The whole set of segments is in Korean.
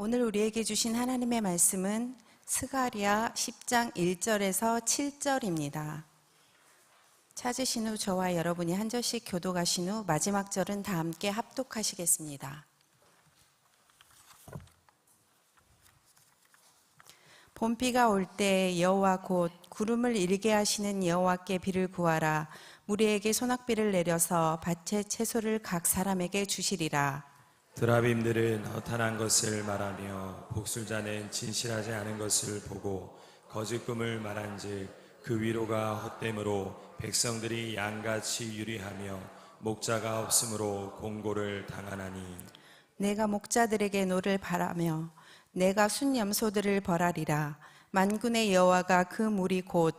오늘 우리에게 주신 하나님의 말씀은 스가랴 10장 1절에서 7절입니다. 찾으신 후 저와 여러분이 한 절씩 교독하신 후 마지막 절은 다 함께 합독하시겠습니다. 봄비가 올 때 여호와 곧 구름을 일게 하시는 여호와께 비를 구하라. 무리에게 소낙비를 내려서 밭의 채소를 각 사람에게 주시리라. 드라빔들은 허탄한 것을 말하며 복술자는 진실하지 않은 것을 보고 거짓 꿈을 말한즉 그 위로가 헛됨으로 백성들이 양같이 유리하며 목자가 없으므로 공고를 당하나니 내가 목자들에게 노를 바라며 내가 순염소들을 벌하리라. 만군의 여호와가 그 무리 곧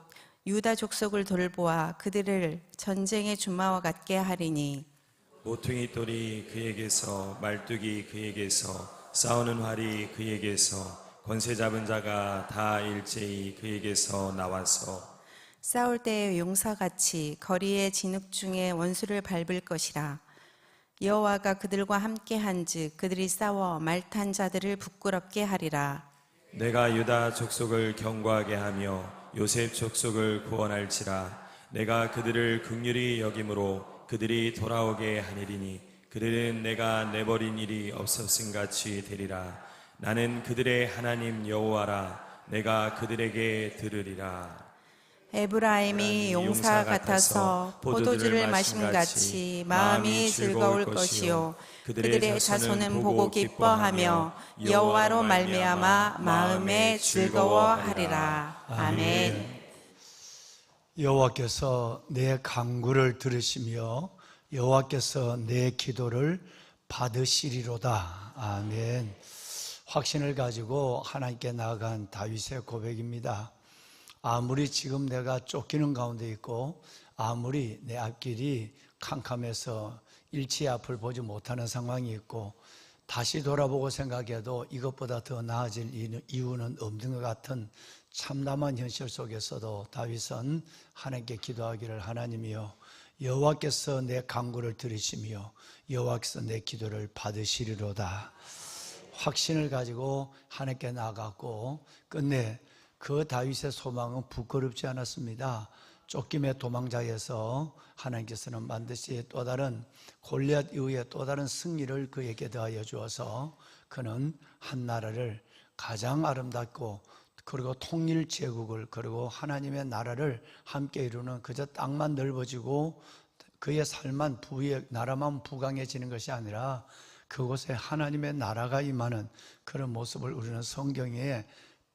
유다 족속을 돌보아 그들을 전쟁의 준마와 같게 하리니 모퉁이 돌이 그에게서 말뚝이 그에게서 싸우는 활이 그에게서 권세 잡은 자가 다 일제히 그에게서 나와서 싸울 때의 용사같이 거리의 진흙 중에 원수를 밟을 것이라. 여호와가 그들과 함께 한즉 그들이 싸워 말탄 자들을 부끄럽게 하리라. 내가 유다 족속을 견고하게 하며 요셉 족속을 구원할지라. 내가 그들을 긍휼히 여김으로 그들이 돌아오게 하니리니 그들은 내가 내버린 일이 없었음같이 되리라. 나는 그들의 하나님 여호와라. 내가 그들에게 들으리라. 에브라임이 용사 같아서 포도주를 마심같이 마음이 즐거울 것이요 그들의 자손은 보고 기뻐하며 여호와로 말미암아 마음에 즐거워하리라. 아멘. 여호와께서 내 간구를 들으시며 여호와께서 내 기도를 받으시리로다. 아멘. 확신을 가지고 하나님께 나아간 다윗의 고백입니다. 아무리 지금 내가 쫓기는 가운데 있고 아무리 내 앞길이 캄캄해서 일치의 앞을 보지 못하는 상황이 있고 다시 돌아보고 생각해도 이것보다 더 나아질 이유는 없는 것 같은 참담한 현실 속에서도 다윗은 하나님께 기도하기를 하나님이여 여호와께서 내 간구를 들으시며 여호와께서 내 기도를 받으시리로다. 확신을 가지고 하나님께 나아갔고 끝내 그 다윗의 소망은 부끄럽지 않았습니다. 쫓김의 도망자에서 하나님께서는 반드시 또 다른 골리앗 이후에 또 다른 승리를 그에게 더하여 주어서 그는 한 나라를 가장 아름답고 그리고 통일 제국을 그리고 하나님의 나라를 함께 이루는 그저 땅만 넓어지고 그의 삶만 나라만 부강해지는 것이 아니라 그곳에 하나님의 나라가 임하는 그런 모습을 우리는 성경에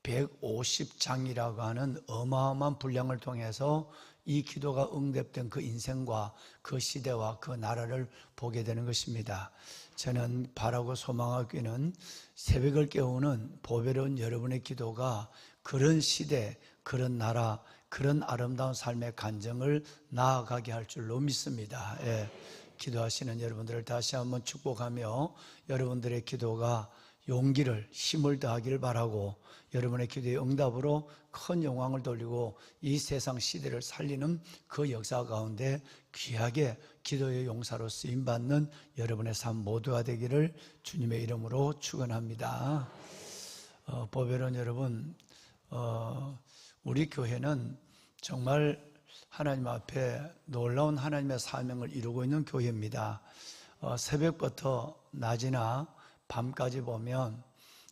150장이라고 하는 어마어마한 분량을 통해서 이 기도가 응답된 그 인생과 그 시대와 그 나라를 보게 되는 것입니다. 저는 바라고 소망하기는 새벽을 깨우는 보배로운 여러분의 기도가 그런 시대, 그런 나라, 그런 아름다운 삶의 간증을 나아가게 할 줄로 믿습니다. 예, 기도하시는 여러분들을 다시 한번 축복하며 여러분들의 기도가 용기를, 힘을 더하기를 바라고 여러분의 기도의 응답으로 큰 영광을 돌리고 이 세상 시대를 살리는 그 역사 가운데 귀하게 기도의 용사로 쓰임받는 여러분의 삶 모두가 되기를 주님의 이름으로 축원합니다. 보배로운 여러분, 우리 교회는 정말 하나님 앞에 놀라운 하나님의 사명을 이루고 있는 교회입니다. 새벽부터 낮이나 밤까지 보면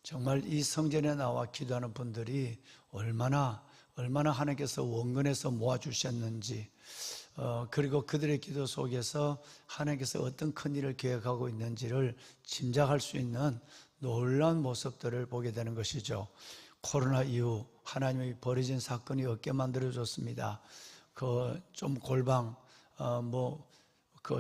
정말 이 성전에 나와 기도하는 분들이 얼마나 하나님께서 원근해서 모아주셨는지 그리고 그들의 기도 속에서 하나님께서 어떤 큰 일을 계획하고 있는지를 짐작할 수 있는 놀라운 모습들을 보게 되는 것이죠. 코로나 이후 하나님이 벌어진 사건이 없게 만들어줬습니다. 좀 골방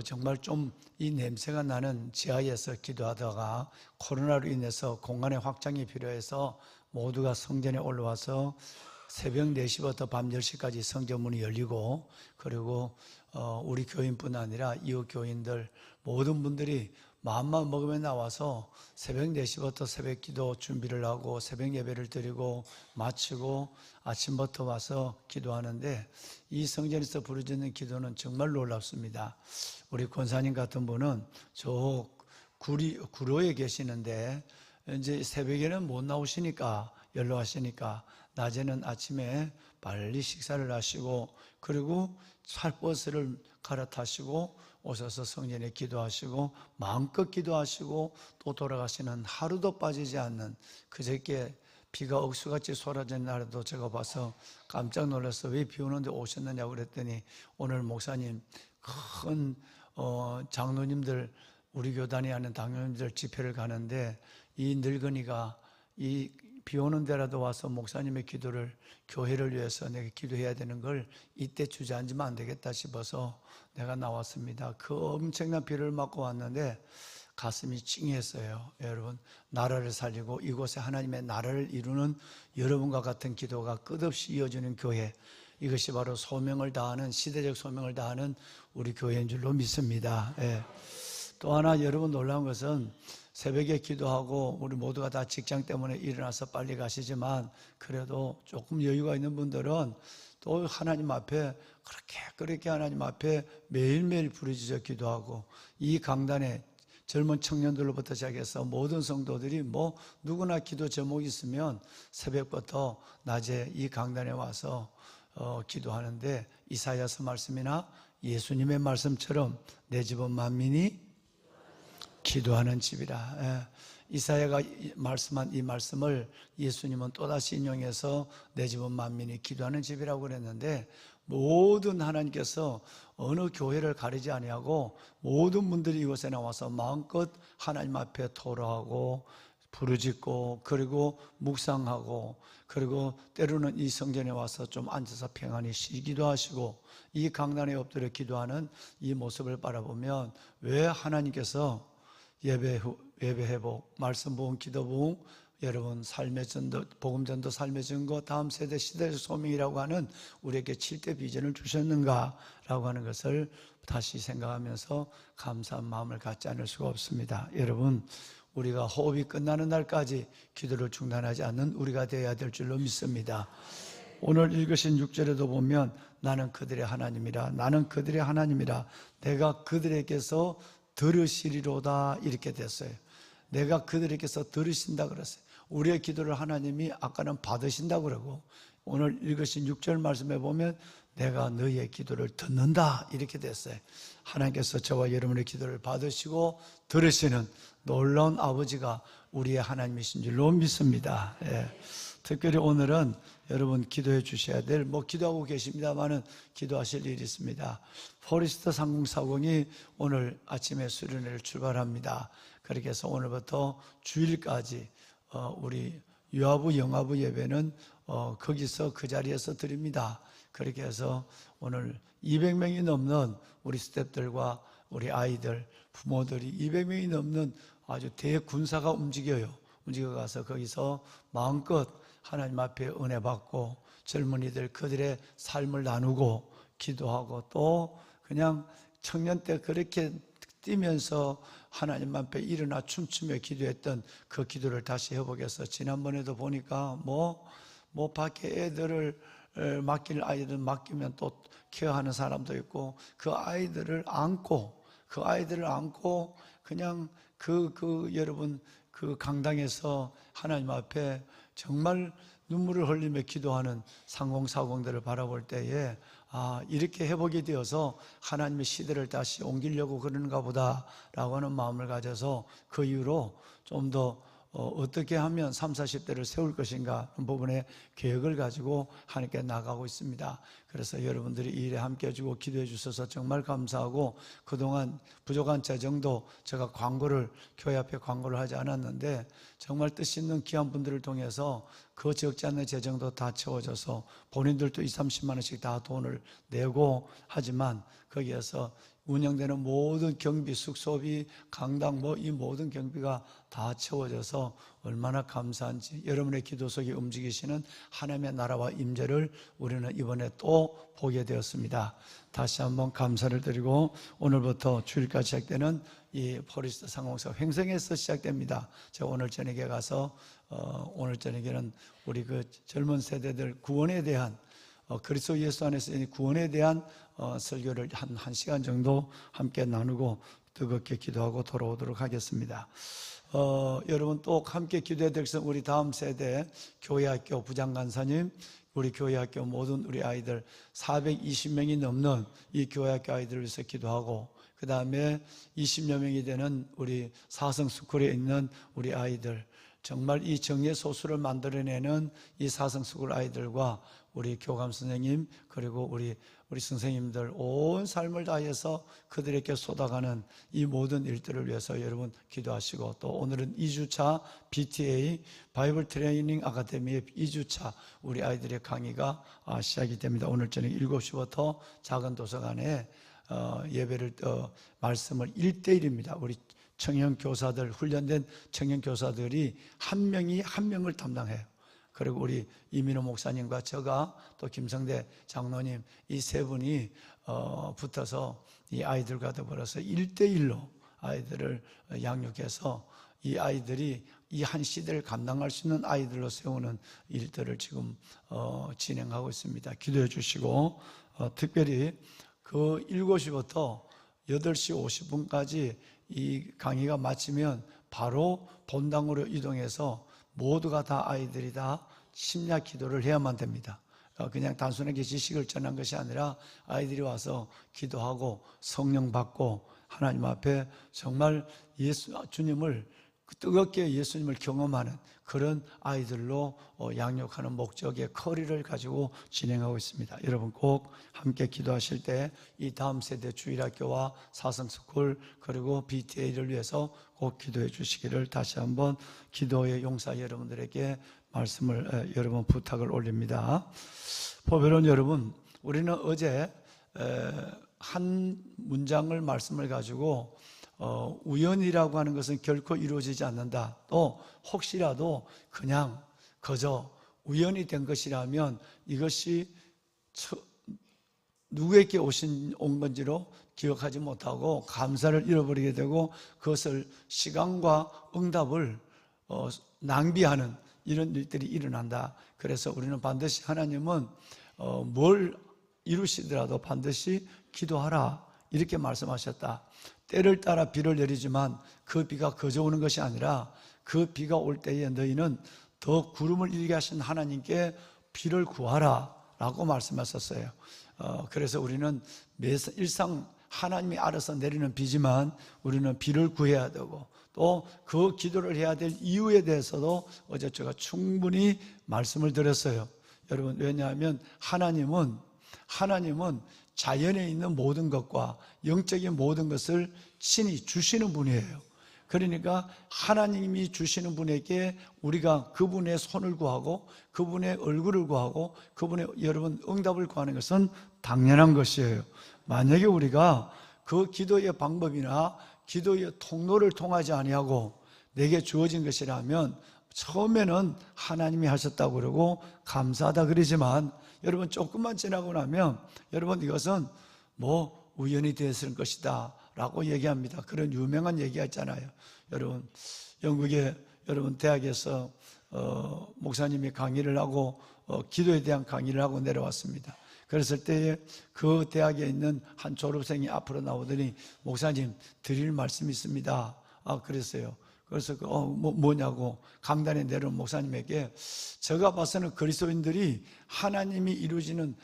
정말 좀 이 냄새가 나는 지하에서 기도하다가 코로나로 인해서 공간의 확장이 필요해서 모두가 성전에 올라와서 새벽 4시부터 밤 10시까지 성전문이 열리고 그리고 우리 교인뿐 아니라 이웃 교인들 모든 분들이 마음만 먹으면 나와서 새벽 4시부터 새벽 기도 준비를 하고 새벽 예배를 드리고 마치고 아침부터 와서 기도하는데 이 성전에서 부르짖는 기도는 정말 놀랍습니다. 우리 권사님 같은 분은 저 구로에 계시는데 이제 새벽에는 못 나오시니까, 연로하시니까 낮에는 아침에 빨리 식사를 하시고, 그리고 버스를 갈아타시고 오셔서 성전에 기도하시고 마음껏 기도하시고 또 돌아가시는, 하루도 빠지지 않는, 그저께 비가 억수같이 쏟아진 날에도 제가 봐서 깜짝 놀라서 왜 비 오는데 오셨느냐고 그랬더니, 오늘 목사님 큰 장로님들, 우리 교단이 하는 장로님들 집회를 가는데 이 늙은이가 이 비 오는 데라도 와서 목사님의 기도를, 교회를 위해서 내가 기도해야 되는 걸 이때 주저앉으면 안 되겠다 싶어서 내가 나왔습니다. 그 엄청난 비를 맞고 왔는데 가슴이 찡했어요. 여러분, 나라를 살리고 이곳에 하나님의 나라를 이루는 여러분과 같은 기도가 끝없이 이어지는 교회, 이것이 바로 소명을 다하는, 시대적 소명을 다하는 우리 교회인 줄로 믿습니다. 예. 또 하나 여러분 놀라운 것은, 새벽에 기도하고 우리 모두가 다 직장 때문에 일어나서 빨리 가시지만 그래도 조금 여유가 있는 분들은 또 하나님 앞에 그렇게 하나님 앞에 매일매일 부르짖어 기도하고, 이 강단에 젊은 청년들로부터 시작해서 모든 성도들이 누구나 기도 제목이 있으면 새벽부터 낮에 이 강단에 와서 기도하는데, 이사야서 말씀이나 예수님의 말씀처럼 내 집은 만민이 기도하는 집이라. 예. 이사야가 말씀한 이 말씀을 예수님은 또다시 인용해서 내 집은 만민이 기도하는 집이라고 그랬는데, 모든 하나님께서 어느 교회를 가리지 아니하고 모든 분들이 이곳에 나와서 마음껏 하나님 앞에 토로하고 부르짖고, 그리고 묵상하고, 그리고 때로는 이 성전에 와서 좀 앉아서 평안히 쉬기도 하시고, 이 강단에 엎드려 기도하는 이 모습을 바라보면 왜 하나님께서 예배 회복, 말씀 부흥, 기도 부흥, 여러분 삶의 전도, 복음 전도, 삶의 증거, 다음 세대 시대의 소명이라고 하는 우리에게 7대 비전을 주셨는가라고 하는 것을 다시 생각하면서 감사한 마음을 갖지 않을 수가 없습니다. 여러분, 우리가 호흡이 끝나는 날까지 기도를 중단하지 않는 우리가 되어야 될 줄로 믿습니다. 오늘 읽으신 6절에도 보면 나는 그들의 하나님이라, 나는 그들의 하나님이라, 내가 그들에게서 들으시리로다, 이렇게 됐어요. 내가 그들에게서 들으신다 그랬어요. 우리의 기도를 하나님이 아까는 받으신다고 그러고, 오늘 읽으신 6절 말씀에 보면 내가 너희의 기도를 듣는다, 이렇게 됐어요. 하나님께서 저와 여러분의 기도를 받으시고 들으시는 놀라운 아버지가 우리의 하나님이신 줄로 믿습니다. 예. 특별히 오늘은 여러분 기도해 주셔야 될, 기도하고 계십니다만은 기도하실 일이 있습니다. 포리스트 상공사공이 오늘 아침에 수련회를 출발합니다. 그렇게 해서 오늘부터 주일까지 우리 유아부, 영아부 예배는 거기서 그 자리에서 드립니다. 그렇게 해서 오늘 200명이 넘는 우리 스태프들과 우리 아이들, 부모들이 200명이 넘는 아주 대군사가 움직여가서 거기서 마음껏 하나님 앞에 은혜 받고 젊은이들 그들의 삶을 나누고 기도하고, 또 그냥 청년 때 그렇게 뛰면서 하나님 앞에 일어나 춤추며 기도했던 그 기도를 다시 해보겠어. 지난번에도 보니까 밖에 애들을 맡길 아이들 맡기면 또 케어하는 사람도 있고, 그 아이들을 안고 그냥 여러분 그 강당에서 하나님 앞에 정말 눈물을 흘리며 기도하는 상공사공들을 바라볼 때에, 이렇게 회복이 되어서 하나님의 시대를 다시 옮기려고 그러는가 보다라고 하는 마음을 가져서 그 이후로 좀 더 어떻게 하면 30, 40대를 세울 것인가 하는 부분에 계획을 가지고 하나님께 나가고 있습니다. 그래서 여러분들이 이 일에 함께 해주고 기도해 주셔서 정말 감사하고, 그동안 부족한 재정도 제가 교회 앞에 광고를 하지 않았는데 정말 뜻 있는 귀한 분들을 통해서 그 적지 않은 재정도 다 채워져서 본인들도 20, 30만 원씩 다 돈을 내고 하지만 거기에서 운영되는 모든 경비, 숙소비, 강당 이 모든 경비가 다 채워져서 얼마나 감사한지, 여러분의 기도 속에 움직이시는 하나님의 나라와 임재를 우리는 이번에 또 보게 되었습니다. 다시 한번 감사를 드리고, 오늘부터 주일까지 시작되는 이 포리스트 상공사 횡성에서 시작됩니다. 제가 오늘 저녁에 가서 오늘 저녁에는 우리 그 젊은 세대들 구원에 대한 그리스도 예수 안에서 구원에 대한 설교를 한 시간 정도 함께 나누고 뜨겁게 기도하고 돌아오도록 하겠습니다. 여러분 또 함께 기도해야 될 것은 우리 다음 세대 교회학교 부장간사님, 우리 교회학교 모든 우리 아이들 420명이 넘는 이 교회학교 아이들을 위해서 기도하고, 그 다음에 20여 명이 되는 우리 사성스쿨에 있는 우리 아이들, 정말 이 정예 소수를 만들어내는 이 사성스쿨 아이들과 우리 교감 선생님, 그리고 우리 선생님들 온 삶을 다해서 그들에게 쏟아가는 이 모든 일들을 위해서 여러분 기도하시고, 또 오늘은 2주차 BTA 바이블 트레이닝 아카데미의 2주차 우리 아이들의 강의가 시작이 됩니다. 오늘 저녁 7시부터 작은 도서관에 예배를 말씀을 1대1입니다. 우리 청년 교사들, 훈련된 청년 교사들이 한 명이 한 명을 담당해요. 그리고 우리 이민호 목사님과 저가 또 김성대 장로님 이 세 분이 붙어서 이 아이들과 더불어서 1대1로 아이들을 양육해서 이 아이들이 이 한 시대를 감당할 수 있는 아이들로 세우는 일들을 지금 진행하고 있습니다. 기도해 주시고, 특별히 그 7시부터 8시 50분까지 이 강의가 마치면 바로 본당으로 이동해서 모두가 다 아이들이 다 심야 기도를 해야만 됩니다. 그냥 단순하게 지식을 전한 것이 아니라 아이들이 와서 기도하고 성령 받고 하나님 앞에 정말 주님을 뜨겁게 예수님을 경험하는 그런 아이들로 양육하는 목적의 커리를 가지고 진행하고 있습니다. 여러분 꼭 함께 기도하실 때 이 다음 세대 주일학교와 사성스쿨 그리고 BTA를 위해서 꼭 기도해 주시기를 다시 한번 기도의 용사 여러분들에게 말씀을 여러분 부탁을 올립니다. 보배로운 여러분, 우리는 어제 한 문장을 말씀을 가지고 우연이라고 하는 것은 결코 이루어지지 않는다. 또 혹시라도 그냥 그저 우연이 된 것이라면 이것이 누구에게 온 건지로 기억하지 못하고 감사를 잃어버리게 되고 그것을 시간과 응답을 낭비하는 이런 일들이 일어난다. 그래서 우리는 반드시 하나님은 뭘 이루시더라도 반드시 기도하라 이렇게 말씀하셨다. 때를 따라 비를 내리지만 그 비가 거저 오는 것이 아니라 그 비가 올 때에 너희는 더 구름을 일게 하신 하나님께 비를 구하라 라고 말씀하셨어요. 그래서 우리는 일상 하나님이 알아서 내리는 비지만 우리는 비를 구해야 되고 또 그 기도를 해야 될 이유에 대해서도 어제 제가 충분히 말씀을 드렸어요. 여러분, 왜냐하면 하나님은 자연에 있는 모든 것과 영적인 모든 것을 친히 주시는 분이에요. 그러니까 하나님이 주시는 분에게 우리가 그분의 손을 구하고 그분의 얼굴을 구하고 그분의 여러분 응답을 구하는 것은 당연한 것이에요. 만약에 우리가 그 기도의 방법이나 기도의 통로를 통하지 아니하고 내게 주어진 것이라면 처음에는 하나님이 하셨다고 그러고 감사하다 그러지만 여러분 조금만 지나고 나면 여러분 이것은 뭐 우연히 되었을 것이다 라고 얘기합니다. 그런 유명한 얘기가 있잖아요. 여러분 영국의 여러분 대학에서 목사님이 강의를 하고 기도에 대한 강의를 하고 내려왔습니다. 그랬을 때에 그 대학에 있는 한 졸업생이 앞으로 나오더니 목사님 드릴 말씀이 있습니다. 그랬어요. 그래서 뭐냐고 강단에 내려온 목사님에게 제가 봐서는 그리스도인들이 하나님이 이루어지는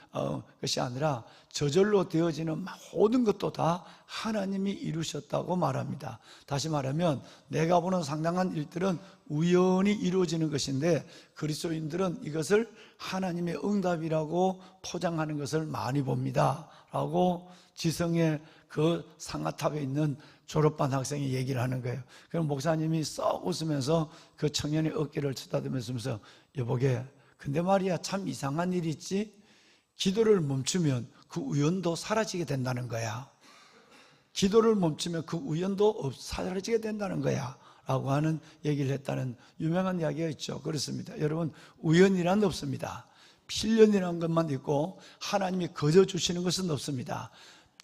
것이 아니라 저절로 되어지는 모든 것도 다 하나님이 이루셨다고 말합니다. 다시 말하면 내가 보는 상당한 일들은 우연히 이루어지는 것인데 그리스도인들은 이것을 하나님의 응답이라고 포장하는 것을 많이 봅니다 라고 지성의 그 상아탑에 있는 졸업반 학생이 얘기를 하는 거예요. 그럼 목사님이 썩 웃으면서 그 청년의 어깨를 쓰다듬으면서 여보게 근데 말이야 참 이상한 일이 있지. 기도를 멈추면 그 우연도 사라지게 된다는 거야. 기도를 멈추면 그 우연도 사라지게 된다는 거야 라고 하는 얘기를 했다는 유명한 이야기가 있죠. 그렇습니다. 여러분 우연이란 없습니다. 필연이라는 것만 있고 하나님이 거저 주시는 것은 없습니다.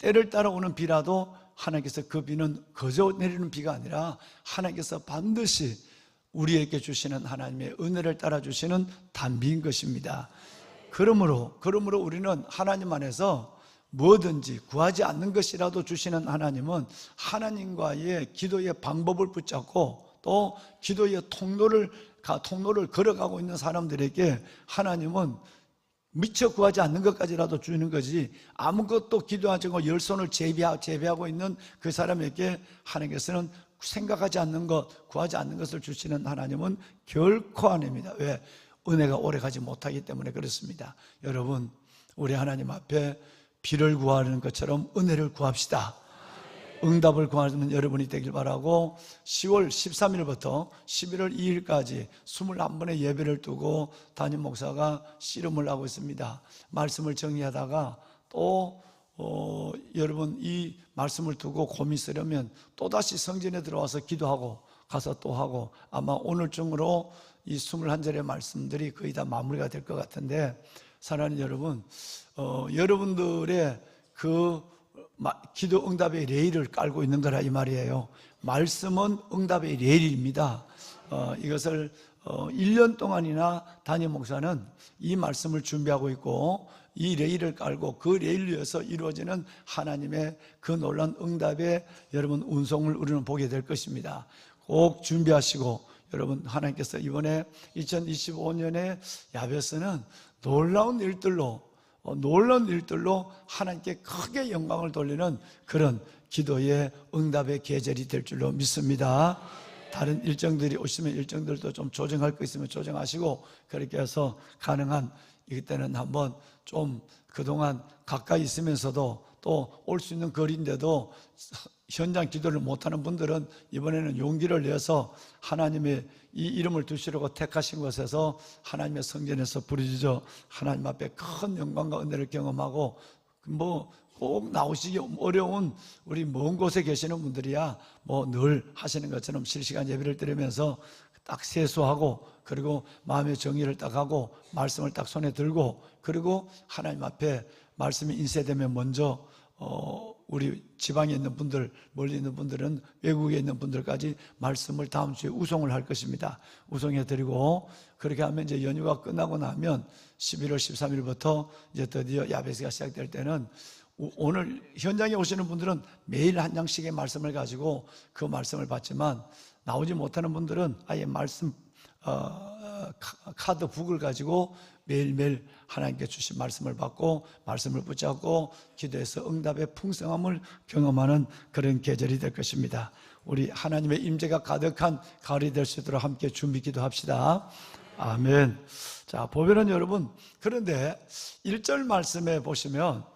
때를 따라 오는 비라도 하나님께서 그 비는 거저 내리는 비가 아니라 하나님께서 반드시 우리에게 주시는 하나님의 은혜를 따라 주시는 단비인 것입니다. 그러므로 우리는 하나님 안에서 뭐든지 구하지 않는 것이라도 주시는 하나님은 하나님과의 기도의 방법을 붙잡고 또 기도의 통로를 걸어가고 있는 사람들에게 하나님은 미처 구하지 않는 것까지라도 주는 거지, 아무것도 기도하지 않고 열 손을 제비하고 있는 그 사람에게 하나님께서는 생각하지 않는 것, 구하지 않는 것을 주시는 하나님은 결코 아닙니다. 왜? 은혜가 오래가지 못하기 때문에 그렇습니다. 여러분, 우리 하나님 앞에 비를 구하는 것처럼 은혜를 구합시다. 응답을 구하는 여러분이 되길 바라고, 10월 13일부터 11월 2일까지 21번의 예배를 두고 담임 목사가 씨름을 하고 있습니다. 말씀을 정리하다가 또 여러분 이 말씀을 두고 고민스러우면 또다시 성전에 들어와서 기도하고 가서 또 하고, 아마 오늘 중으로 이 21절의 말씀들이 거의 다 마무리가 될 것 같은데, 사랑하는 여러분, 여러분들의 그 기도 응답의 레일을 깔고 있는 거라 이 말이에요. 말씀은 응답의 레일입니다. 이것을 1년 동안이나 담임 목사는 이 말씀을 준비하고 있고, 이 레일을 깔고 그 레일 위에서 이루어지는 하나님의 그 놀라운 응답의 여러분 운송을 우리는 보게 될 것입니다. 꼭 준비하시고, 여러분 하나님께서 이번에 2025년에 야베스는 놀라운 일들로 하나님께 크게 영광을 돌리는 그런 기도의 응답의 계절이 될 줄로 믿습니다. 다른 일정들이 오시면 일정들도 좀 조정할 거 있으면 조정하시고, 그렇게 해서 가능한 이때는 한번 좀 그동안 가까이 있으면서도 또 올 수 있는 거리인데도 현장 기도를 못하는 분들은 이번에는 용기를 내서 하나님의 이 이름을 두시려고 택하신 곳에서 하나님의 성전에서 부르짖어 하나님 앞에 큰 영광과 은혜를 경험하고, 꼭 나오시기 어려운 우리 먼 곳에 계시는 분들이야 늘 하시는 것처럼 실시간 예배를 드리면서 딱 세수하고, 그리고 마음의 정의를 딱 하고 말씀을 딱 손에 들고, 그리고 하나님 앞에 말씀이 인쇄되면 먼저 우리 지방에 있는 분들, 멀리 있는 분들은 외국에 있는 분들까지 말씀을 다음 주에 우송을 할 것입니다. 우송해 드리고, 그렇게 하면 이제 연휴가 끝나고 나면 11월 13일부터 이제 드디어 야베스가 시작될 때는, 오늘 현장에 오시는 분들은 매일 한 장씩의 말씀을 가지고 그 말씀을 받지만, 나오지 못하는 분들은 아예 말씀 카드북을 가지고 매일매일 하나님께 주신 말씀을 받고 말씀을 붙잡고 기도해서 응답의 풍성함을 경험하는 그런 계절이 될 것입니다. 우리 하나님의 임재가 가득한 가을이 될 수 있도록 함께 준비 기도합시다. 아멘. 자, 보면은 여러분, 그런데 1절 말씀에 보시면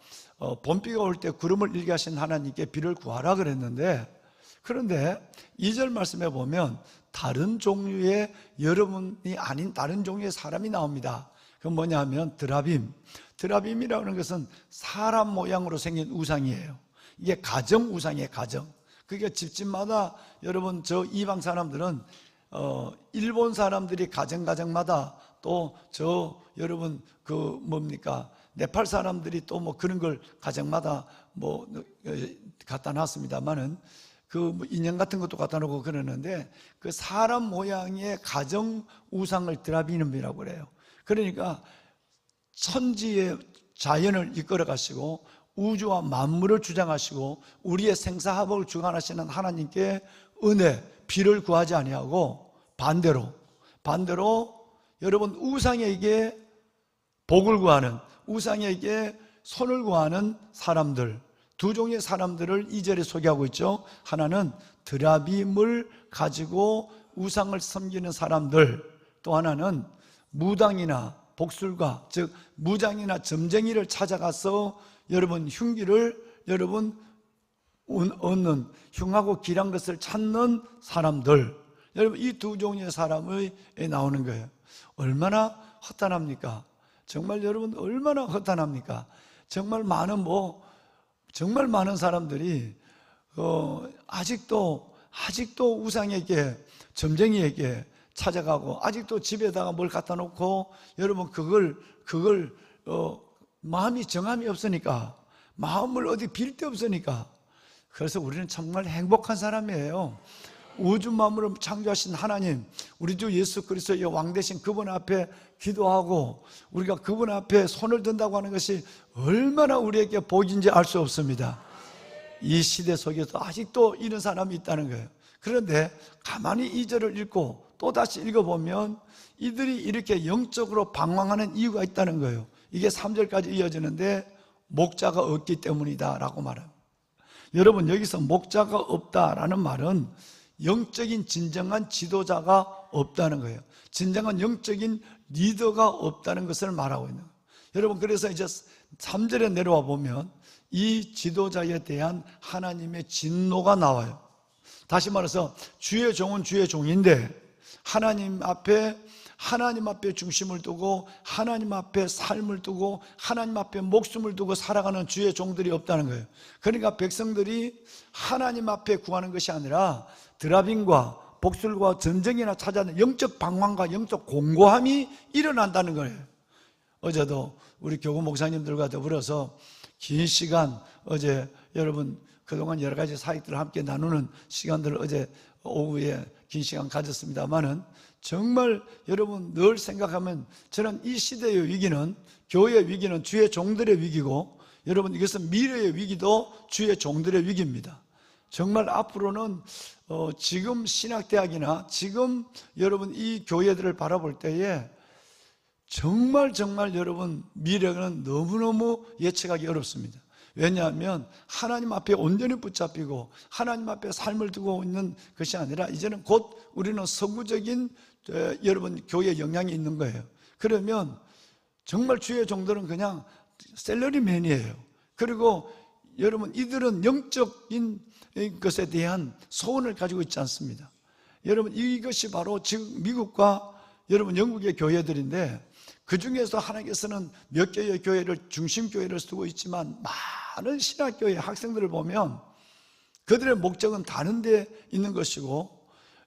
봄비가 올 때 구름을 일게 하신 하나님께 비를 구하라 그랬는데, 그런데 2절 말씀에 보면 다른 종류의, 여러분이 아닌 다른 종류의 사람이 나옵니다. 그건 뭐냐 하면 드라빔이라는 것은 사람 모양으로 생긴 우상이에요. 이게 가정 우상이에요. 가정. 그게 집집마다, 여러분 저 이방 사람들은 일본 사람들이 가정마다, 또 여러분 네팔 사람들이 또 그런 걸 가정마다 갖다 놨습니다만은 인형 같은 것도 갖다 놓고 그러는데, 그 사람 모양의 가정 우상을 드라빔이라고 그래요. 그러니까 천지의 자연을 이끌어 가시고 우주와 만물을 주장하시고 우리의 생사화복을 주관하시는 하나님께 은혜, 비를 구하지 아니하고 반대로 여러분 우상에게 복을 구하는, 우상에게 손을 구하는 사람들, 두 종의 사람들을 2절에 소개하고 있죠. 하나는 드라빔을 가지고 우상을 섬기는 사람들, 또 하나는 무당이나 복술가, 즉 무장이나 점쟁이를 찾아가서 여러분 흉기를 얻는, 흉하고 길한 것을 찾는 사람들, 여러분 이 두 종류의 사람이 나오는 거예요. 얼마나 허탄합니까? 정말 여러분 얼마나 허탄합니까? 정말 많은 사람들이 아직도 우상에게, 점쟁이에게 찾아가고, 아직도 집에다가 뭘 갖다 놓고, 여러분 그걸 마음이 정함이 없으니까, 마음을 어디 빌 데 없으니까. 그래서 우리는 정말 행복한 사람이에요. 우주 만물을 창조하신 하나님, 우리 주 예수 그리스도의 왕 되신 그분 앞에 기도하고 우리가 그분 앞에 손을 든다고 하는 것이 얼마나 우리에게 복인지 알 수 없습니다. 이 시대 속에서 아직도 이런 사람이 있다는 거예요. 그런데 가만히 2절을 읽고 또 다시 읽어보면 이들이 이렇게 영적으로 방황하는 이유가 있다는 거예요. 이게 3절까지 이어지는데 목자가 없기 때문이다 라고 말합니다. 여러분, 여기서 목자가 없다라는 말은 영적인 진정한 지도자가 없다는 거예요. 진정한 영적인 리더가 없다는 것을 말하고 있는 거예요. 여러분, 그래서 이제 3절에 내려와 보면 이 지도자에 대한 하나님의 진노가 나와요. 다시 말해서 주의 종은 주의 종인데 하나님 앞에 중심을 두고 하나님 앞에 삶을 두고 하나님 앞에 목숨을 두고 살아가는 주의 종들이 없다는 거예요. 그러니까 백성들이 하나님 앞에 구하는 것이 아니라 드라빈과 복술과 전쟁이나 찾아는 영적 방황과 영적 공고함이 일어난다는 거예요. 어제도 우리 교구 목사님들과 더불어서 긴 시간, 어제 여러분 그동안 여러 가지 사역들을 함께 나누는 시간들을 어제 오후에 긴 시간 가졌습니다만은 정말 여러분 늘 생각하면 저는 이 시대의 위기는, 교회의 위기는 주의 종들의 위기고, 여러분 이것은 미래의 위기도 주의 종들의 위기입니다. 정말 앞으로는 지금 신학대학이나 지금 여러분 이 교회들을 바라볼 때에 정말 여러분 미래는 너무너무 예측하기 어렵습니다. 왜냐하면 하나님 앞에 온전히 붙잡히고 하나님 앞에 삶을 두고 있는 것이 아니라 이제는 곧 우리는 서구적인 여러분 교회에 영향이 있는 거예요. 그러면 정말 주의 종들은 그냥 셀러리맨이에요. 그리고 여러분 이들은 영적인 것에 대한 소원을 가지고 있지 않습니다. 여러분 이것이 바로 지금 미국과 여러분 영국의 교회들인데, 그 중에서 하나님께서는 몇 개의 교회를 중심 교회를 쓰고 있지만 많은 신학교회 학생들을 보면 그들의 목적은 다른 데 있는 것이고,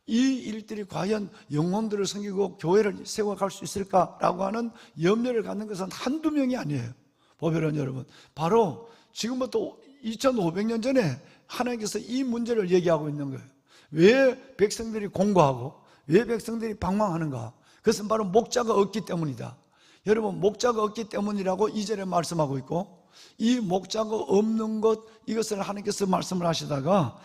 이 일들이 과연 영혼들을 섬기고 교회를 세워갈 수 있을까라고 하는 염려를 갖는 것은 한두 명이 아니에요. 보배론 여러분, 바로 지금부터 2500년 전에 하나님께서 이 문제를 얘기하고 있는 거예요. 왜 백성들이 공고하고 왜 백성들이 방황하는가? 그것은 바로 목자가 없기 때문이다. 여러분, 목자가 없기 때문이라고 2절에 말씀하고 있고, 이 목자가 없는 것, 이것을 하나님께서 말씀을 하시다가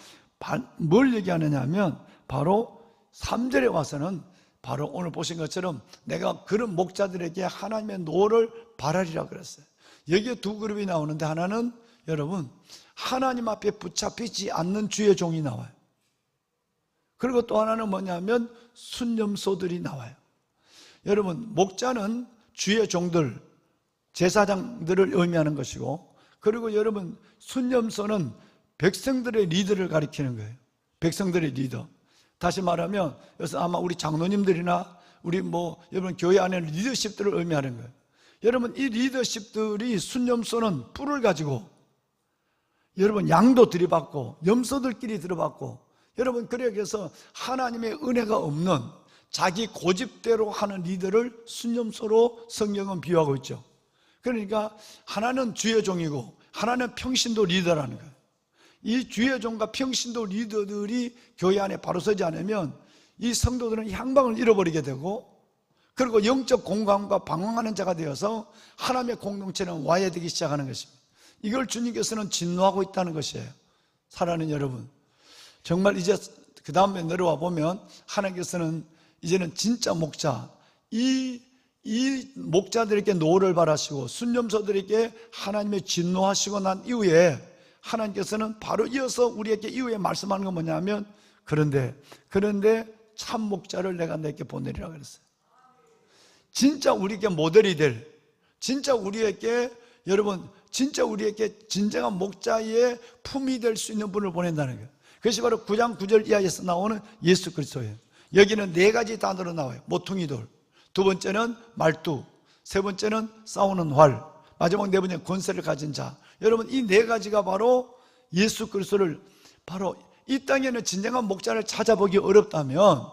뭘 얘기하느냐 하면 바로 3절에 와서는 바로 오늘 보신 것처럼 내가 그런 목자들에게 하나님의 노를 바라리라 그랬어요. 여기에 두 그룹이 나오는데, 하나는 여러분 하나님 앞에 붙잡히지 않는 주의 종이 나와요. 그리고 또 하나는 뭐냐면 순념소들이 나와요. 여러분, 목자는 주의 종들, 제사장들을 의미하는 것이고, 그리고 여러분 순념소는 백성들의 리더를 가리키는 거예요. 백성들의 리더. 다시 말하면 여기서 아마 우리 장로님들이나 우리 여러분 교회 안에는 리더십들을 의미하는 거예요. 여러분 이 리더십들이, 순념소는 뿔을 가지고 여러분 양도 들이받고 염소들끼리 들어받고, 여러분 그래서 하나님의 은혜가 없는 자기 고집대로 하는 리더를 순념소로 성경은 비유하고 있죠. 그러니까 하나는 주의 종이고 하나는 평신도 리더라는 거예요. 이 주의 종과 평신도 리더들이 교회 안에 바로 서지 않으면 이 성도들은 향방을 잃어버리게 되고, 그리고 영적 공감과 방황하는 자가 되어서 하나님의 공동체는 와해되기 시작하는 것입니다. 이걸 주님께서는 진노하고 있다는 것이에요. 사랑하는 여러분, 정말 이제 그 다음에 내려와 보면 하나님께서는 이제는 진짜 목자, 이 목자들에게 노를 바라시고 순념소들에게 하나님의 진노하시고 난 이후에 하나님께서는 바로 이어서 우리에게 이후에 말씀하는 건 뭐냐면, 그런데 참 목자를 내가 내게 보내리라 그랬어요. 진짜 우리에게 모델이 될, 진짜 우리에게 여러분 진짜 우리에게 진정한 목자의 품이 될 수 있는 분을 보낸다는 거예요. 그것이 바로 9장 9절 이하에서 나오는 예수 그리스도예요. 여기는 4가지 단어로 나와요. 모퉁이 돌, 두 번째는 말뚝, 세 번째는 싸우는 활, 마지막 4번째는 권세를 가진 자. 여러분 이 4가지가 바로 예수 그리스도를, 바로 이 땅에는 진정한 목자를 찾아보기 어렵다면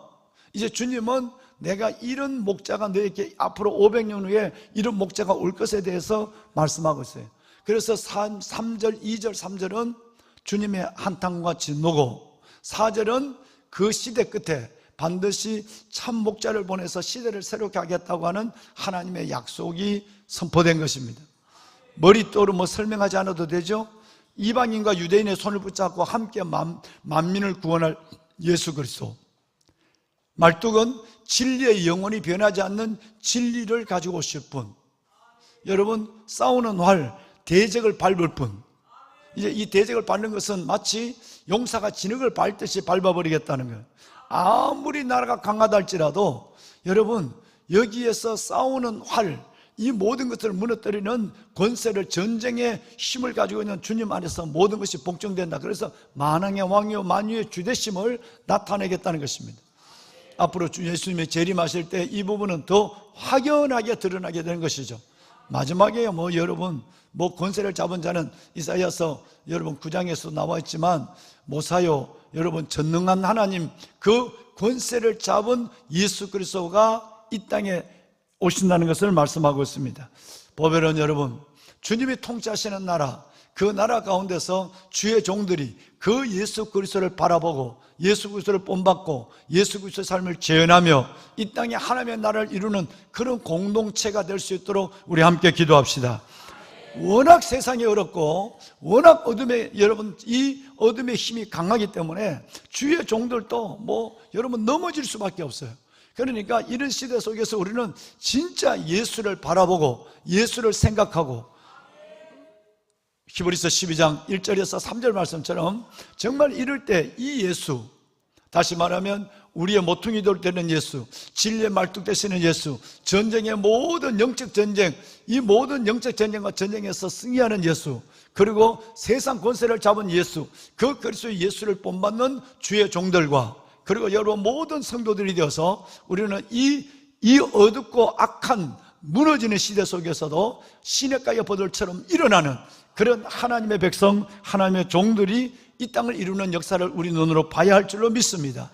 이제 주님은 내가 이런 목자가 너에게 앞으로 500년 후에 이런 목자가 올 것에 대해서 말씀하고 있어요. 그래서 3절, 2절, 3절은 주님의 한탄과 진노고, 4절은 그 시대 끝에 반드시 참 목자를 보내서 시대를 새롭게 하겠다고 하는 하나님의 약속이 선포된 것입니다. 머릿도로 설명하지 않아도 되죠. 이방인과 유대인의 손을 붙잡고 함께 만민을 구원할 예수 그리스도. 말뚝은 진리의 영원히 변하지 않는 진리를 가지고 오실 분. 여러분, 싸우는 활, 대적을 밟을 분. 이제 이 대적을 밟는 것은 마치 용사가 진흙을 밟듯이 밟아버리겠다는 거예요. 아무리 나라가 강하다 할지라도 여러분, 여기에서 싸우는 활, 이 모든 것들을 무너뜨리는 권세를, 전쟁의 힘을 가지고 있는 주님 안에서 모든 것이 복종된다. 그래서 만왕의 왕이요 만유의 주되심을 나타내겠다는 것입니다. 앞으로 주 예수님이 재림하실 때 이 부분은 더 확연하게 드러나게 되는 것이죠. 마지막에 여러분, 권세를 잡은 자는 이사야서 여러분 9장에서 나와 있지만 모사요, 여러분 전능한 하나님, 그 권세를 잡은 예수 그리스도가 이 땅에 오신다는 것을 말씀하고 있습니다. 보배는 여러분, 주님이 통치하시는 나라, 그 나라 가운데서 주의 종들이 그 예수 그리스도를 바라보고 예수 그리스도를 본받고 예수 그리스도의 삶을 재현하며 이 땅에 하나님의 나라를 이루는 그런 공동체가 될 수 있도록 우리 함께 기도합시다. 워낙 세상이 어렵고 워낙 여러분 이 어둠의 힘이 강하기 때문에 주의 종들도 여러분 넘어질 수밖에 없어요. 그러니까 이런 시대 속에서 우리는 진짜 예수를 바라보고 예수를 생각하고, 히브리서 12장 1절에서 3절 말씀처럼 정말 이럴 때 이 예수, 다시 말하면 우리의 모퉁이돌 되는 예수, 진리의 말뚝 되시는 예수, 전쟁의 모든 영적 전쟁, 이 모든 영적 전쟁과 전쟁에서 승리하는 예수, 그리고 세상 권세를 잡은 예수, 그 그리스도의 예수를 본받는 주의 종들과, 그리고 여러분 모든 성도들이 되어서 우리는 이 어둡고 악한 무너지는 시대 속에서도 시냇가의 버들처럼 일어나는 그런 하나님의 백성, 하나님의 종들이 이 땅을 이루는 역사를 우리 눈으로 봐야 할 줄로 믿습니다.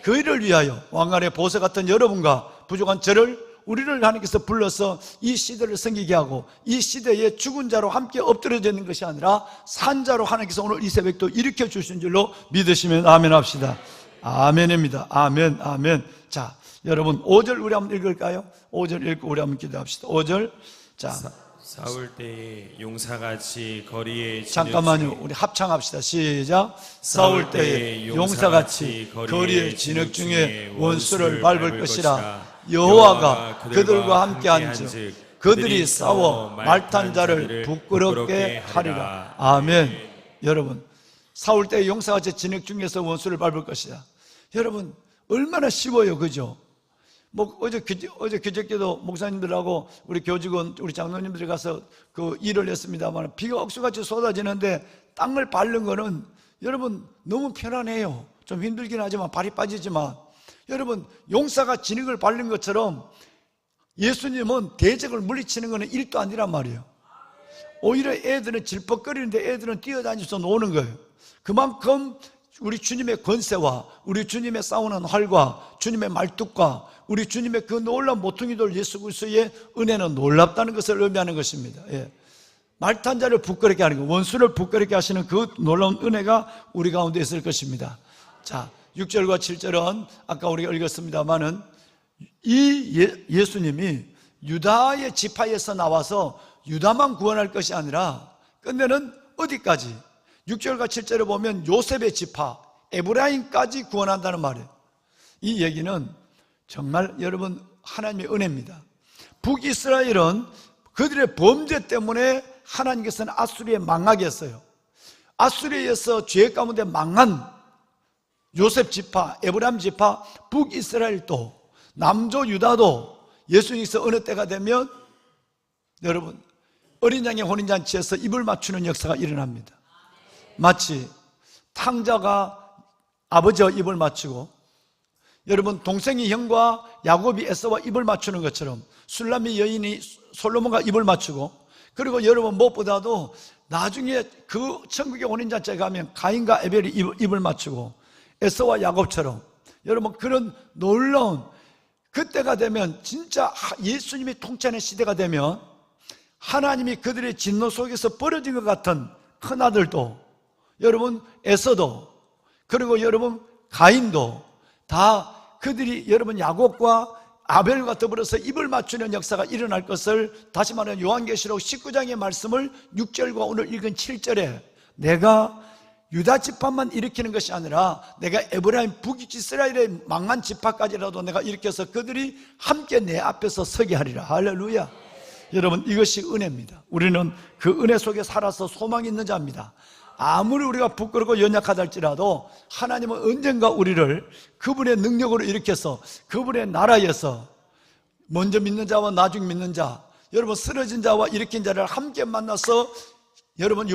그 일을 위하여 왕관의 보석 같은 여러분과 부족한 저를, 우리를 하나님께서 불러서 이 시대를 섬기게 하고 이 시대에 죽은 자로 함께 엎드려져 있는 것이 아니라 산 자로 하나님께서 오늘 이 새벽도 일으켜 주신 줄로 믿으시면 아멘 합시다. 아멘입니다. 아멘, 아멘. 자, 여러분 5절 우리 한번 읽을까요? 5절 읽고 우리 한번 기도합시다. 5절. 자, 싸울 때에 용사같이 거리에 잠깐만요. 우리 합창합시다. 시작. 싸울 때에 용사같이 거리의 진흙 중에 원수를 밟을 것이라. 여호와가 그들과 함께 한즉 그들이 싸워 말탄 자를 부끄럽게 하리라. 아멘. 여러분, 싸울 때에 용사같이 진흙 중에서 원수를 밟을 것이다. 여러분, 얼마나 쉬워요, 그죠? 어제 그저께도 목사님들하고 우리 교직원, 우리 장로님들이 가서 그 일을 했습니다만 비가 억수같이 쏟아지는데 땅을 밟는 거는 여러분 너무 편안해요. 좀 힘들긴 하지만 발이 빠지지만 여러분 용사가 진흙을 밟는 것처럼 예수님은 대적을 물리치는 거는 일도 아니란 말이에요. 오히려 애들은 질퍽거리는데 애들은 뛰어다니면서 노는 거예요. 그만큼 우리 주님의 권세와 우리 주님의 싸우는 활과 주님의 말뚝과 우리 주님의 그 놀라운 모퉁이돌 예수 그리스도의 은혜는 놀랍다는 것을 의미하는 것입니다. 예. 말탄 자를 부끄럽게 하는 것, 원수를 부끄럽게 하시는 그 놀라운 은혜가 우리 가운데 있을 것입니다. 자, 6절과 7절은 아까 우리가 읽었습니다만은 이 예수님이 유다의 지파에서 나와서 유다만 구원할 것이 아니라 끝내는 어디까지? 6절과 7절에 보면 요셉의 지파 에브라임까지 구원한다는 말이에요. 이 얘기는 정말 여러분 하나님의 은혜입니다. 북이스라엘은 그들의 범죄 때문에 하나님께서는 아수리에 망하게 했어요. 아수리에서 죄 가운데 망한 요셉 지파, 에브라임 지파, 북이스라엘도 남조 유다도 예수님께서 어느 때가 되면 여러분 어린 양의 혼인잔치에서 입을 맞추는 역사가 일어납니다. 마치 탕자가 아버지와 입을 맞추고 여러분 동생이 형과 야곱이 에서와 입을 맞추는 것처럼 술람미 여인이 솔로몬과 입을 맞추고, 그리고 여러분 무엇보다도 나중에 그 천국의 혼인잔치에 가면 가인과 에벨이 입을 맞추고 에서와 야곱처럼 여러분 그런 놀라운 그때가 되면 진짜 예수님이 통치하는 시대가 되면 하나님이 그들의 진노 속에서 버려진 것 같은 큰아들도 여러분 에서도 그리고 여러분 가인도 다 그들이 여러분 야곱과 아벨과 더불어서 입을 맞추는 역사가 일어날 것을 다시 말하면 요한계시록 19장의 말씀을 6절과 오늘 읽은 7절에 내가 유다 지파만 일으키는 것이 아니라 내가 에브라임 북이스라엘의 망한 지파까지라도 내가 일으켜서 그들이 함께 내 앞에서 서게 하리라. 할렐루야. 여러분, 이것이 은혜입니다. 우리는 그 은혜 속에 살아서 소망이 있는 자입니다. 아무리 우리가 부끄럽고 연약하다 할지라도 하나님은 언젠가 우리를 그분의 능력으로 일으켜서 그분의 나라에서 먼저 믿는 자와 나중 믿는 자, 여러분 쓰러진 자와 일으킨 자를 함께 만나서 여러분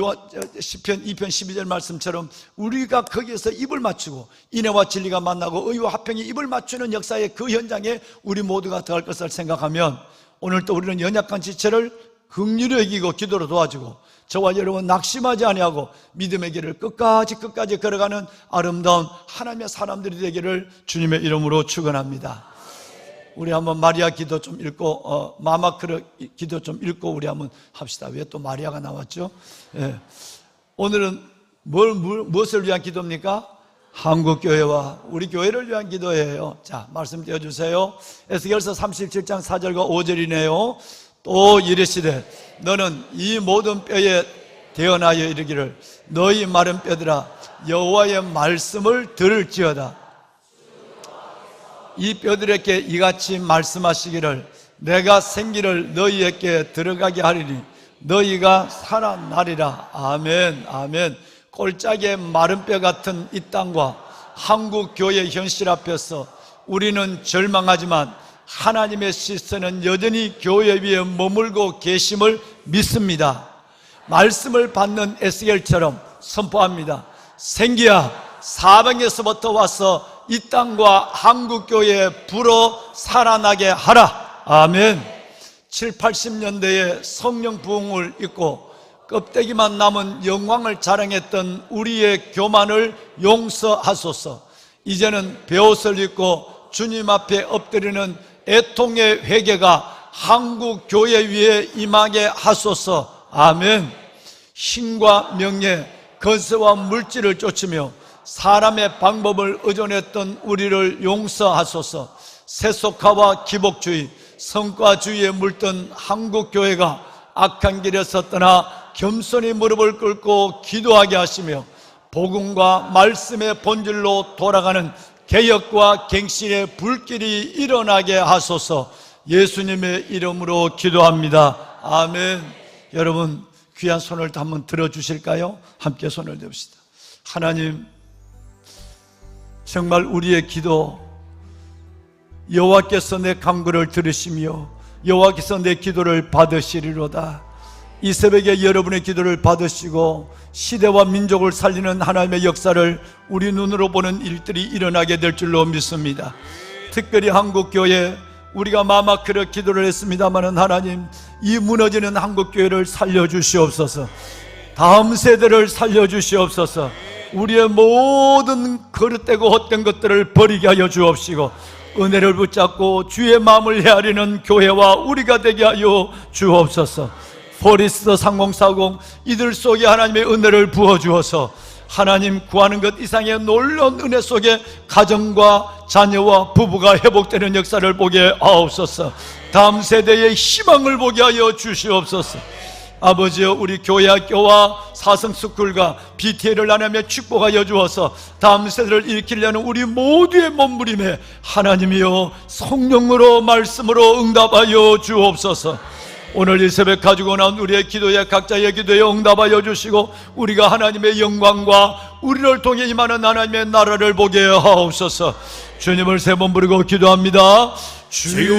시편 2편 12절 말씀처럼 우리가 거기에서 입을 맞추고 인애와 진리가 만나고 의와 화평이 입을 맞추는 역사의 그 현장에 우리 모두가 들어갈 것을 생각하면 오늘 또 우리는 연약한 지체를 긍휼히 여기고 기도로 도와주고 저와 여러분 낙심하지 아니하고 믿음의 길을 끝까지 걸어가는 아름다운 하나님의 사람들이 되기를 주님의 이름으로 축원합니다. 우리 한번 마리아 기도 좀 읽고 마마크르 기도 좀 읽고 우리 한번 합시다. 왜 또 마리아가 나왔죠? 예. 오늘은 무엇을 위한 기도입니까? 한국교회와 우리 교회를 위한 기도예요. 자, 말씀 띄워주세요. 에스겔서 37장 4절과 5절이네요. 또 이르시되 너는 이 모든 뼈에 대언하여 이르기를 너희 마른 뼈들아 여호와의 말씀을 들을지어다. 이 뼈들에게 이같이 말씀하시기를 내가 생기를 너희에게 들어가게 하리니 너희가 살아나리라. 아멘. 아멘. 꼴짝의 마른 뼈 같은 이 땅과 한국 교회 현실 앞에서 우리는 절망하지만 하나님의 시선은 여전히 교회 위에 머물고 계심을 믿습니다. 말씀을 받는 에스겔처럼 선포합니다. 생기야 사방에서부터 와서 이 땅과 한국교회에 불어 살아나게 하라. 아멘. 7, 80년대에 성령 부흥을 입고 껍데기만 남은 영광을 자랑했던 우리의 교만을 용서하소서. 이제는 베옷을 입고 주님 앞에 엎드리는 애통의 회개가 한국교회 위에 임하게 하소서. 아멘. 힘과 명예, 건세와 물질을 쫓으며 사람의 방법을 의존했던 우리를 용서하소서. 세속화와 기복주의, 성과주의에 물든 한국교회가 악한 길에서 떠나 겸손히 무릎을 꿇고 기도하게 하시며 복음과 말씀의 본질로 돌아가는 개혁과 갱신의 불길이 일어나게 하소서. 예수님의 이름으로 기도합니다. 아멘. 여러분 귀한 손을 한번 들어주실까요? 함께 손을 듭시다. 하나님, 정말 우리의 기도 여호와께서 내 간구를 들으시며 여호와께서 내 기도를 받으시리로다. 이 새벽에 여러분의 기도를 받으시고 시대와 민족을 살리는 하나님의 역사를 우리 눈으로 보는 일들이 일어나게 될 줄로 믿습니다. 특별히 한국교회 우리가 마마크르 기도를 했습니다마는 하나님, 이 무너지는 한국교회를 살려주시옵소서. 다음 세대를 살려주시옵소서. 우리의 모든 거릇되고 헛된 것들을 버리게 하여 주옵시고 은혜를 붙잡고 주의 마음을 헤아리는 교회와 우리가 되게 하여 주옵소서. 포리스트 3040 이들 속에 하나님의 은혜를 부어주어서 하나님 구하는 것 이상의 놀라운 은혜 속에 가정과 자녀와 부부가 회복되는 역사를 보게 하옵소서. 다음 세대의 희망을 보게 하여 주시옵소서. 아버지여, 우리 교회 학교와 사성스쿨과 BTL을 나누며 축복하여 주어서 다음 세대를 일으키려는 우리 모두의 몸부림에 하나님이여 성령으로 말씀으로 응답하여 주옵소서. 오늘 이 새벽 가지고 나온 우리의 기도에 각자의 기도에 응답하여 주시고 우리가 하나님의 영광과 우리를 통해 임하는 하나님의 나라를 보게 하옵소서. 주님을 세 번 부르고 기도합니다. 주여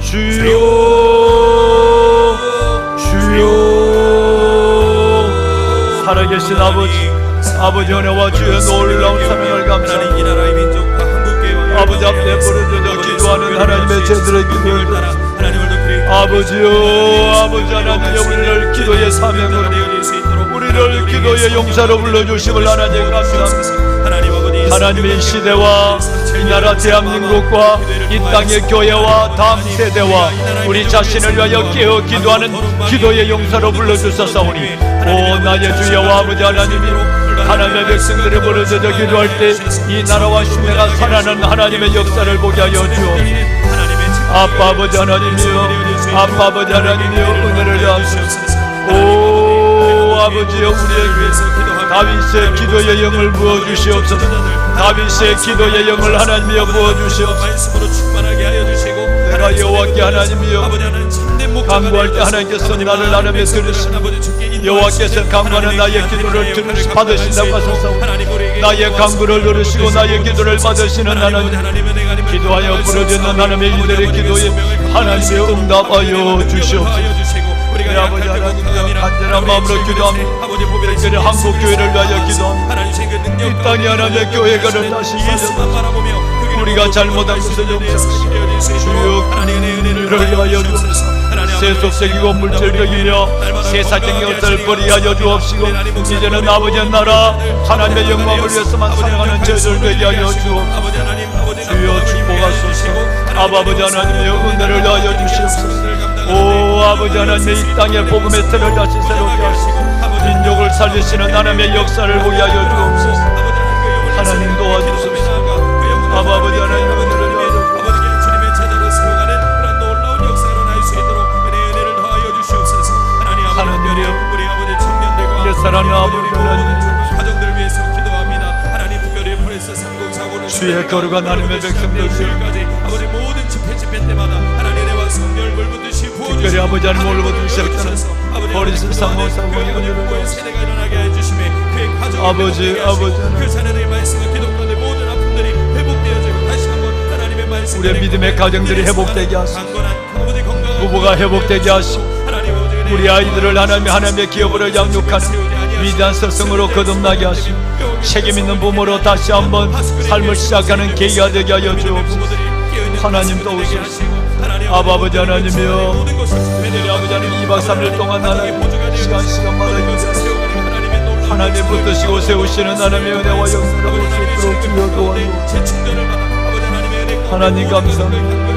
주여 주여. 살아계신 아버지 은혜와 주의 놀라운 사랑을 감사합니다. 이 나라의 민족과 한국교회와 아버지 앞에 부르짖어 기도하는 하나님의 제들의 기도를 아버지요, 아버지 하나님의 우리를 기도의 사명으로 우리를 기도의 용사로 불러주심을 하나님 감사합니다. 하나님의 이 시대와 이 나라 대한민국과 이 땅의 교회와 다음 세대와 우리 자신을 위하여 깨어 기도하는 기도의 용사로 불러주소서오니 오 나의 주여와 아버지 하나님이 하나님의 백성들이 부르짖어 기도할 때 이 나라와 시대가 살아나는 하나님의 역사를 보게 하여 주옵소서. 아빠 아버지 하나님이여, 아빠 아버지 하나님이여, 은혜를 주옵소서. 오 아버지여, 우리에게 다윗의 기도의 영을 부어주시옵소서. 다윗의 기도의 영을 하나님이여 부어주시옵소서. 내가 여호와께 하나님이여 간구할 때 하나님께서 나를 나름에 들으시니 여호와께서 간구하는 나의 기도를 받으신다고 하소서. 나의 간구를 들으시고 나의 기도를 받으시는 하나님, 기도하여 부르짖는 하나님의 이들의 기도에 하나님의 응답하여 주시옵소서. 우리 아버지 하나님이여 간절한 마음으로 기도합니다. 특별히 한국교회를 위하여 기도합니다. 이 땅에 하나님의 교회가 다시 살려주시옵소서. 우리가 잘못한 것을 용서하시고 주여 은혜를 위하여 주옵소서. 세속적이고 물질적이며 세상적인 것을 버리하여 주옵시고 이제는 아버지의 나라 하나님의 영광을 위해서만 사랑하는 저희들 되게 하여 주옵소서. 주여 축복하소서. 아버지 하나님의 은혜를 위하여 주시옵소서. 오 아버지 하나님의 이 땅의 복음의 틀을 다시 새롭게 하시고 민족을 살리시는 하나님의 역사를 보게 하여 주옵소서. 하나님 도와주소서. 아버지 하나님 은혜를 위하여 주님의 제자로 세워가는 그런 놀라운 역사로 날 수 있도록 은혜를 더하여 주시옵소서. 하나님이여 우리 아버지 청년들과 옛사랑하는 아버지 하나님 가정들 위해서 기도합니다. 하나님 특별히 프레스 3040을 주의 거룩한 하나님의 백성들 지금까지 아버지 모든 집회 때마다 하나님의 성령을 물붓듯이 부어주시고 특별히 아버지 하나님 물붓듯이 시작하는 프레스 3040의 은혜를 세대가 일어나게 해주시며 그의 가정 아버지 그 자녀들의 말씀을 기독교의 모든 아픔들이 회복되어지고 다시 한번 하나님의 말씀 우리의 믿음의 가정들이 회복되게 하시고 부부가 회복되게 하시고 우리 아이들을 하나님의 기업으로 양육하는 위대한 스승으로 거듭나게 하시고 책임있는 부모로 다시 한번 삶을 시작하는 계기가 되게 하여 주옵소서. 하나님 도우소서. 아버지 하나님이여 우리 아버지 하나님 2박 3일 동안 하나님 시간마다 하나님 붙드시고 세우시는 하나님의 은혜와 역사를 볼 수 있도록 주여 도와주옵소서. 하나님 감사합니다.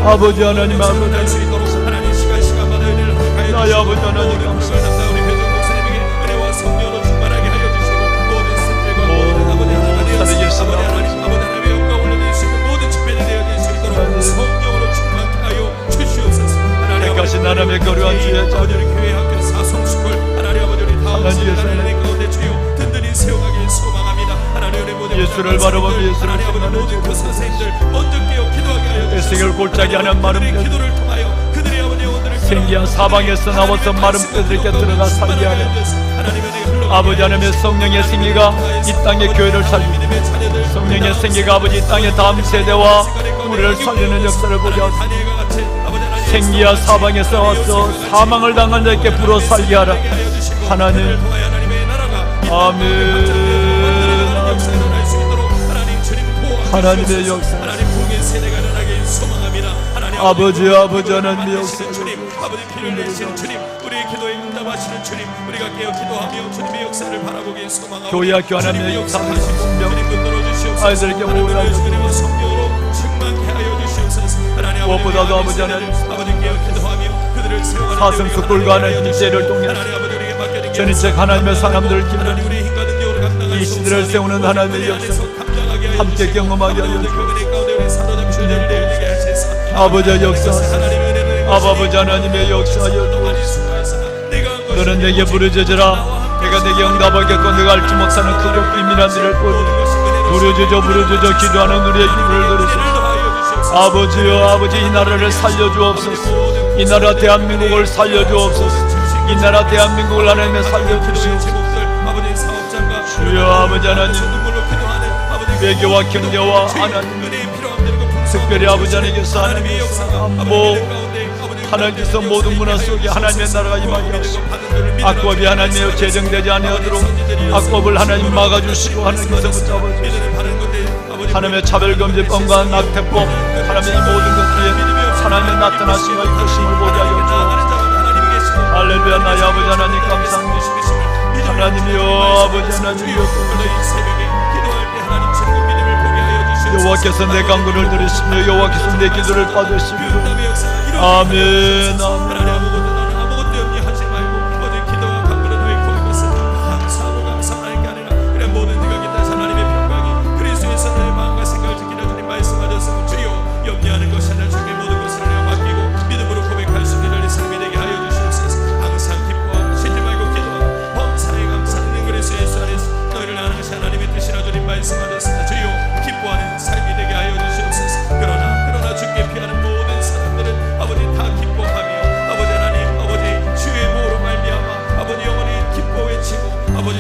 아버지 하나님 나의 아버지 하나님 감사합니다. 살아계신 택하신 하나님의 거룩한 주의 자녀를 교회 학교 사성수골 하나님의 사랑 가운데 주여 든든히 세워가길 소망합니다. 예수를 바라보며 예수를 떠나는 그 선생님들 먼저 깨어 기도하게 하여 주시옵소서. 골짜기 하는 마른 기도를 통하여 그들의 아버지 오늘을 생기한 사방에서 나와서 마른 뼈들에게 들어가 살게 하는 아버지 하나님의 성령의 생기가 이 땅의 교회를 살리고 성령의 생기가 아버지 이 땅의 다음 세대와 우리를 살리는 역사를 보게 하소서. 생기야 사방에서 와서 사망을 당한 자에게 불어 살게 하라. 하나님 아멘. 하나님의 역사 아버지 하나님의 역사 아버지 피를 내시는 주님 우리의 기도에 응답하시는 주님 우리가 깨어 기도하며 주님의 역사를 바라보길 소망하고 교회 학교 하나님의 역사 아이들에게 모여라 주님의 성령으로 충만케 하여 주시옵소서. 무엇보다도 아버지 하나님 깨어 기도하며 그들을 세워가는 사슴수골과 하나님의 제를 통해 전인책 하나님의 사람들을 기르는 이 시대를 세우는 하나님의 역사 함께 경험하게 하여 주옵소서. 아버지의 역사 아버지 하나님의 역사여 너는 내게 부르짖으라 내가 내게 응답하겠고 내가 알지 못하는 크고 비밀한 일을 보니 부르짖어 기도하는 우리의 기도를 들으소서. 아버지여 아버지 이 나라를 살려주옵소서. 이 나라 대한민국을 살려주옵소서. 이 나라 대한민국을 하나님의 살려주시옵소서. 주여 아버지 하나님 외교와 경제와 하나님 특별히 아버지 하나님께서 하나님의 안보 하나님께서 모든 문화 속에 하나님의 나라가 임하게 하시고 악법이 하나님의 제정되지 아니하도록 악법을 하나님 막아주시고 하나님께서 붙잡아주시고 하나님의 차별금지법과 낙태법 하나님의 모든 것들에 하나님의 나타나심과 이끄심을 보게 하여 주옵소서. 할렐루야. 나의 아버지 하나님 감사합니다. 하나님이여 아버지 하나님이여 여호와께서 내 간구를 들으시며 여호와께서 내 기도를 받으시며 아멘. 아멘. 아버지